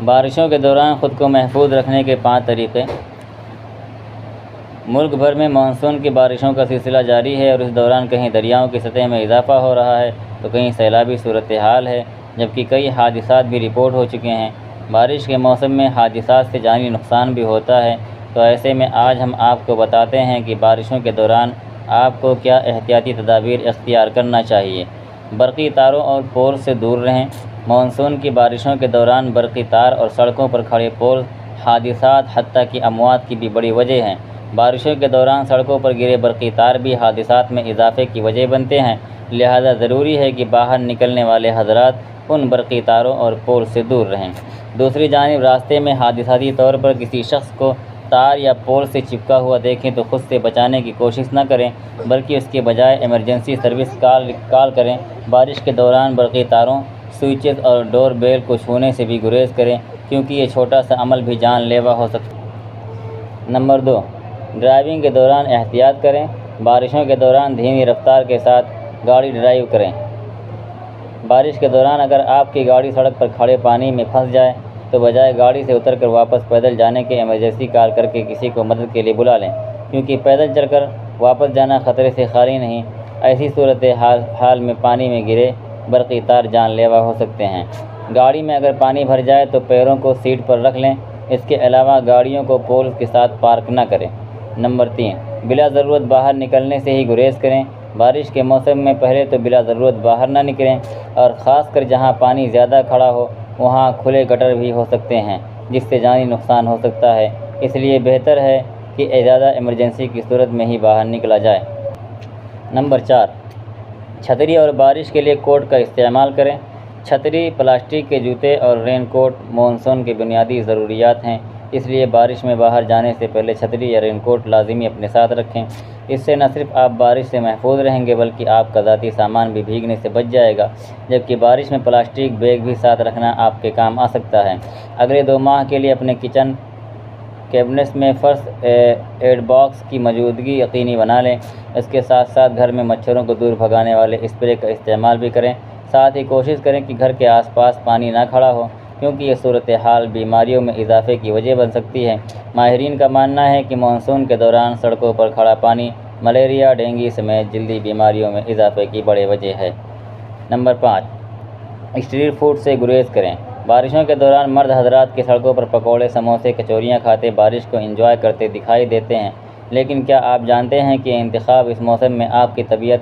بارشوں کے دوران خود کو محفوظ رکھنے کے 5 طریقے۔ ملک بھر میں مانسون کی بارشوں کا سلسلہ جاری ہے اور اس دوران کہیں دریاؤں کی سطح میں اضافہ ہو رہا ہے تو کہیں سیلابی صورتحال ہے، جبکہ کئی حادثات بھی رپورٹ ہو چکے ہیں۔ بارش کے موسم میں حادثات سے جانی نقصان بھی ہوتا ہے، تو ایسے میں آج ہم آپ کو بتاتے ہیں کہ بارشوں کے دوران آپ کو کیا احتیاطی تدابیر اختیار کرنا چاہیے۔ برقی تاروں اور پول سے دور رہیں۔ مانسون کی بارشوں کے دوران برقی تار اور سڑکوں پر کھڑے پول حادثات حتیٰ کہ اموات کی بھی بڑی وجہ ہیں۔ بارشوں کے دوران سڑکوں پر گرے برقی تار بھی حادثات میں اضافے کی وجہ بنتے ہیں، لہذا ضروری ہے کہ باہر نکلنے والے حضرات ان برقی تاروں اور پول سے دور رہیں۔ دوسری جانب راستے میں حادثاتی طور پر کسی شخص کو تار یا پول سے چپکا ہوا دیکھیں تو خود سے بچانے کی کوشش نہ کریں، بلکہ اس کے بجائے ایمرجنسی سروس کال کریں۔ بارش کے دوران برقی تاروں، سوئچز اور ڈور بیل کو چھونے سے بھی گریز کریں، کیونکہ یہ چھوٹا سا عمل بھی جان لیوا ہو سکتا ہے۔ نمبر 2، ڈرائیونگ کے دوران احتیاط کریں۔ بارشوں کے دوران دھیمی رفتار کے ساتھ گاڑی ڈرائیو کریں۔ بارش کے دوران اگر آپ کی گاڑی سڑک پر کھڑے پانی میں پھنس جائے تو بجائے گاڑی سے اتر کر واپس پیدل جانے کے ایمرجنسی کال کر کے کسی کو مدد کے لیے بلا لیں، کیونکہ پیدل چل کر واپس جانا خطرے سے خالی نہیں۔ ایسی صورتحال میں پانی میں گرے برقی تار جان لیوا ہو سکتے ہیں۔ گاڑی میں اگر پانی بھر جائے تو پیروں کو سیٹ پر رکھ لیں۔ اس کے علاوہ گاڑیوں کو پول کے ساتھ پارک نہ کریں۔ نمبر 3، بلا ضرورت باہر نکلنے سے ہی گریز کریں۔ بارش کے موسم میں پہلے تو بلا ضرورت باہر نہ نکلیں، اور خاص کر جہاں پانی زیادہ کھڑا ہو وہاں کھلے گٹر بھی ہو سکتے ہیں جس سے جانی نقصان ہو سکتا ہے، اس لیے بہتر ہے کہ زیادہ ایمرجنسی کی صورت میں ہی باہر نکلا جائے۔ نمبر 4، چھتری اور بارش کے لیے کوٹ کا استعمال کریں۔ چھتری، پلاسٹک کے جوتے اور رین کوٹ مانسون کی بنیادی ضروریات ہیں، اس لیے بارش میں باہر جانے سے پہلے چھتری یا رین کوٹ لازمی اپنے ساتھ رکھیں۔ اس سے نہ صرف آپ بارش سے محفوظ رہیں گے بلکہ آپ کا ذاتی سامان بھی بھیگنے سے بچ جائے گا، جبکہ بارش میں پلاسٹک بیگ بھی ساتھ رکھنا آپ کے کام آ سکتا ہے۔ اگلے 2 ماہ کے لیے اپنے کچن کیبنٹس میں فرسٹ ایڈ باکس کی موجودگی یقینی بنا لیں۔ اس کے ساتھ ساتھ گھر میں مچھروں کو دور بھگانے والے اسپرے کا استعمال بھی کریں۔ ساتھ ہی کوشش کریں کہ گھر کے آس پاس پانی نہ کھڑا ہو، کیونکہ یہ صورتحال بیماریوں میں اضافے کی وجہ بن سکتی ہے۔ ماہرین کا ماننا ہے کہ مانسون کے دوران سڑکوں پر کھڑا پانی ملیریا، ڈینگی سمیت جلدی بیماریوں میں اضافے کی بڑی وجہ ہے۔ نمبر 5، اسٹریٹ فوڈ سے گریز کریں۔ بارشوں کے دوران مرد حضرات کی سڑکوں پر پکوڑے، سموسے، کچوریاں کھاتے بارش کو انجوائے کرتے دکھائی دیتے ہیں، لیکن کیا آپ جانتے ہیں کہ یہ انتخاب اس موسم میں آپ کی طبیعت